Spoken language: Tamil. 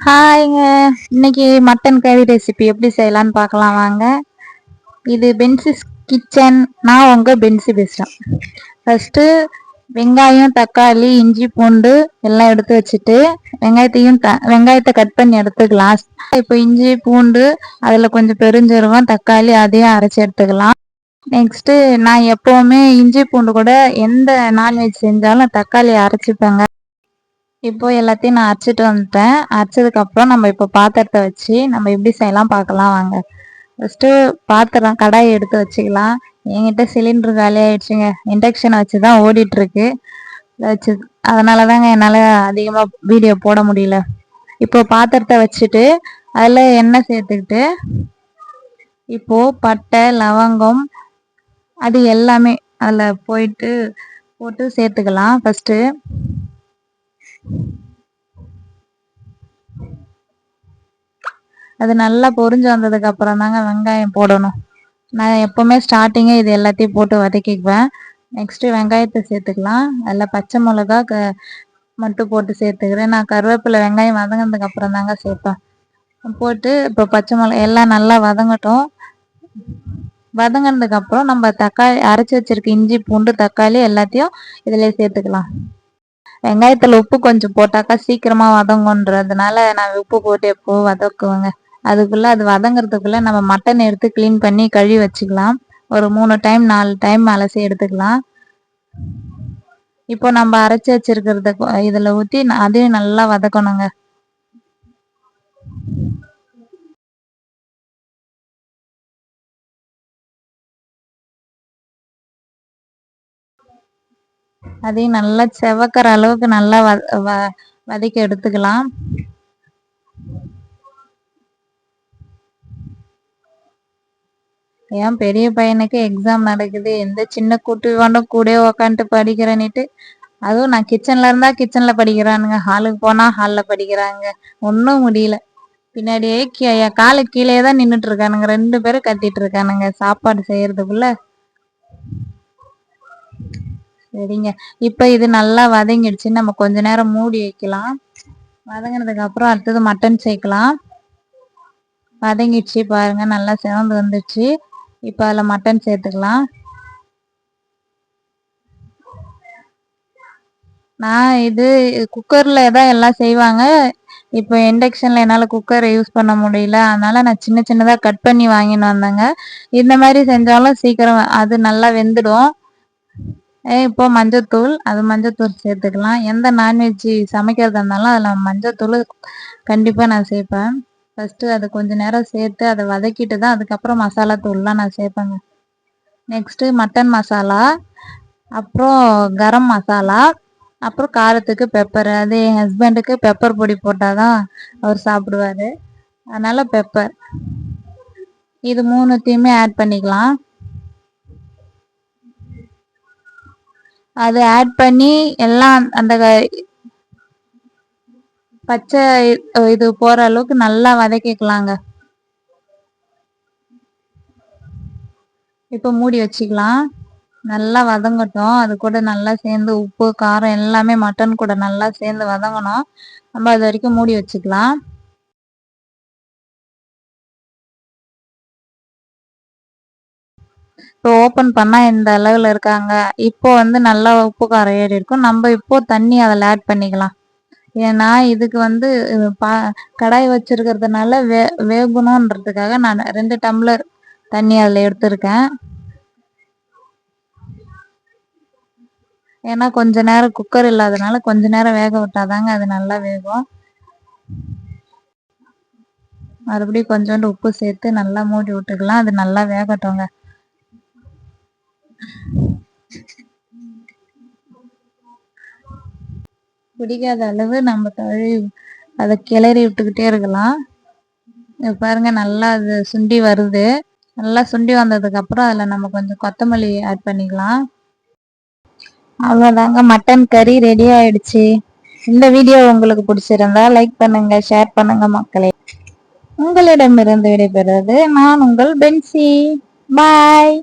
ஹாய்ங்க. இன்னைக்கு மட்டன் கறி ரெசிபி எப்படி செய்யலான்னு பார்க்கலாம் வாங்க. இது பென்சிஸ் கிச்சன். நான் உங்க பென்சி பேசுகிறேன். ஃபஸ்ட்டு வெங்காயம், தக்காளி, இஞ்சி, பூண்டு எல்லாம் எடுத்து வச்சுட்டு வெங்காயத்தை கட் பண்ணி எடுத்துக்கலாம். இப்போ இஞ்சி பூண்டு அதில் கொஞ்சம் பெருஞ்சீரகம், தக்காளி அதையும் அரைச்சி எடுத்துக்கலாம். நெக்ஸ்ட்டு நான் எப்போவுமே இஞ்சி பூண்டு கூட எந்த நான்வெஜ் செஞ்சாலும் தக்காளி அரைச்சிப்பேங்க. இப்போ எல்லாத்தையும் நான் அரைச்சிட்டு வந்துட்டேன். அரைச்சதுக்கப்புறம் நம்ம இப்போ பாத்திரத்தை வச்சு நம்ம எப்படி செய்யலாம் பார்க்கலாம் வாங்க. ஃபஸ்ட்டு பாத்திரம் கடாயை எடுத்து வச்சுக்கலாம். என்கிட்ட சிலிண்டர் காலி ஆயிடுச்சுங்க. இண்டக்ஷனை வச்சு தான் ஓடிட்டுருக்கு. வச்சு அதனால தாங்க என்னால் அதிகமாக வீடியோ போட முடியல. இப்போ பாத்திரத்தை வச்சுட்டு அதில் எண்ணெய் சேர்த்துக்கிட்டு இப்போது பட்டை, லவங்கம் அது எல்லாமே அதில் போட்டு சேர்த்துக்கலாம். ஃபஸ்ட்டு அது நல்லா பொரிஞ்சு வந்ததுக்கு அப்புறம் தாங்க வெங்காயம் போடணும். நான் எப்போவுமே ஸ்டார்டிங்கே இது எல்லாத்தையும் போட்டு வதக்கிக்குவேன். நெக்ஸ்ட்டு வெங்காயத்தை சேர்த்துக்கலாம். அதில் பச்சை மிளகா மட்டும் போட்டு சேர்த்துக்கிறேன். நான் கருவேப்பிலை வெங்காயம் வதங்கினதுக்கு அப்புறம் தாங்க சேர்ப்பேன். போட்டு இப்போ பச்சை மிளகா எல்லாம் நல்லா வதங்கட்டும். வதங்கினதுக்கு அப்புறம் நம்ம தக்காளி அரைச்சி வச்சிருக்க இஞ்சி பூண்டு தக்காளி எல்லாத்தையும் இதிலே சேர்த்துக்கலாம். வெங்காயத்தில் உப்பு கொஞ்சம் போட்டாக்கா சீக்கிரமாக வதங்குன்றதுனால நான் உப்பு போட்டு எப்போ வதக்குவேங்க. அதுக்குள்ளே அது வதங்கிறதுக்குள்ளே நம்ம மட்டன் எடுத்து க்ளீன் பண்ணி கழுவி வச்சுக்கலாம். ஒரு 3 டைம் 4 டைம் அலசி எடுத்துக்கலாம். இப்போ நம்ம அரைச்சி வச்சிருக்கிறத இதில் ஊற்றி அதையும் நல்லா வதக்கணுங்க. அதையும் நல்லா செவக்கிற அளவுக்கு நல்லா வதக்கி எடுத்துக்கலாம். ஏன் பெரிய பையனுக்கு எக்ஸாம் நடக்குது, எந்த சின்ன குட்டி வேண்டும் கூட உக்காந்துட்டு படிக்கிறேன்னுட்டு, அதுவும் நான் கிச்சன்ல இருந்தா கிச்சன்ல படிக்கிறானுங்க, ஹாலுக்கு போனா ஹாலில் படிக்கிறாங்க. ஒன்றும் முடியல. பின்னாடியே என் காலுக்கு கீழே தான் நின்றுட்டு இருக்கானுங்க. 2 பேரும் கத்திட்டு இருக்கானுங்க சாப்பாடு செய்யறதுக்குள்ள. சரிங்க, இப்போ இது நல்லா வதங்கிடுச்சு. நம்ம கொஞ்ச நேரம் மூடி வைக்கலாம். வதங்கினதுக்கு அப்புறம் அடுத்தது மட்டன் சேர்க்கலாம். வதங்கிடுச்சு பாருங்க, நல்லா சிவந்து வந்துடுச்சு. இப்போ அதில் மட்டன் சேர்த்துக்கலாம். நான் இது குக்கரில் தான் எல்லாம் செய்வாங்க. இப்போ இண்டக்ஷனில் என்னால் குக்கரை யூஸ் பண்ண முடியல, அதனால நான் சின்ன சின்னதாக கட் பண்ணி வாங்கின்னு வந்தேங்க. இந்த மாதிரி செஞ்சாலும் சீக்கிரம் அது நல்லா வெந்துடும். இப்போ மஞ்சத்தூள் சேர்த்துக்கலாம். எந்த நான்வெஜ் சமைக்கிறதா இருந்தாலும் அதில் மஞ்சத்தூள் கண்டிப்பாக நான் சேர்ப்பேன். ஃபஸ்ட்டு அதை கொஞ்சம் நேரம் சேர்த்து அதை வதக்கிட்டு தான் அதுக்கப்புறம் மசாலா தூள்லாம் நான் சேர்ப்பேங்க. நெக்ஸ்ட்டு மட்டன் மசாலா, அப்புறம் கரம் மசாலா, அப்புறம் காரத்துக்கு பெப்பர். அது என் ஹஸ்பண்டுக்கு பெப்பர் பொடி போட்டால் தான் அவர் சாப்பிடுவார், அதனால் பெப்பர். இது 3த்தையுமே ஆட் பண்ணிக்கலாம். அது ஆட் பண்ணி எல்லாம் அந்த பச்சை இது போகிற அளவுக்கு நல்லா வதக்கிக்கலாங்க. இப்போ மூடி வச்சுக்கலாம். நல்லா வதங்கட்டும். அது கூட நல்லா சேர்ந்து உப்பு காரம் எல்லாமே மட்டன் கூட நல்லா சேர்ந்து வதங்கணும். நம்ம அது வரைக்கும் மூடி வச்சுக்கலாம். இப்போ ஓப்பன் பண்ணால் இந்த அளவில் இருக்காங்க. இப்போ வந்து நல்லா உப்பு காரம் ஏறி இருக்கும். நம்ம இப்போ தண்ணி அதில் ஆட் பண்ணிக்கலாம். ஏன்னா இதுக்கு வந்து கடாய் வச்சிருக்கிறதுனால வேகணுன்றதுக்காக நான் 2 டம்ளர் தண்ணி அதில் எடுத்திருக்கேன். ஏன்னா கொஞ்ச நேரம் குக்கர் இல்லாதனால கொஞ்ச நேரம் வேக விட்டாதாங்க அது நல்லா வேகும். மறுபடியும் கொஞ்சோண்டு உப்பு சேர்த்து நல்லா மூடி விட்டுக்கலாம். அது நல்லா வேகட்டுங்க. பிடிக்காத அளவு நம்ம அதை கிளறி விட்டுக்கிட்டே இருக்கலாம். பாருங்க, நல்லா அது சுண்டி வருது. நல்லா சுண்டி வந்ததுக்கு அப்புறம் அதில் நம்ம கொஞ்சம் கொத்தமல்லி ஆட் பண்ணிக்கலாம். அவ்வளோதாங்க, மட்டன் கறி ரெடி ஆயிடுச்சு. இந்த வீடியோ உங்களுக்கு பிடிச்சிருந்தா லைக் பண்ணுங்க, ஷேர் பண்ணுங்க மக்களே. உங்களிடமிருந்து விடைபெறுவது நான் உங்கள் பென்சி. பாய்.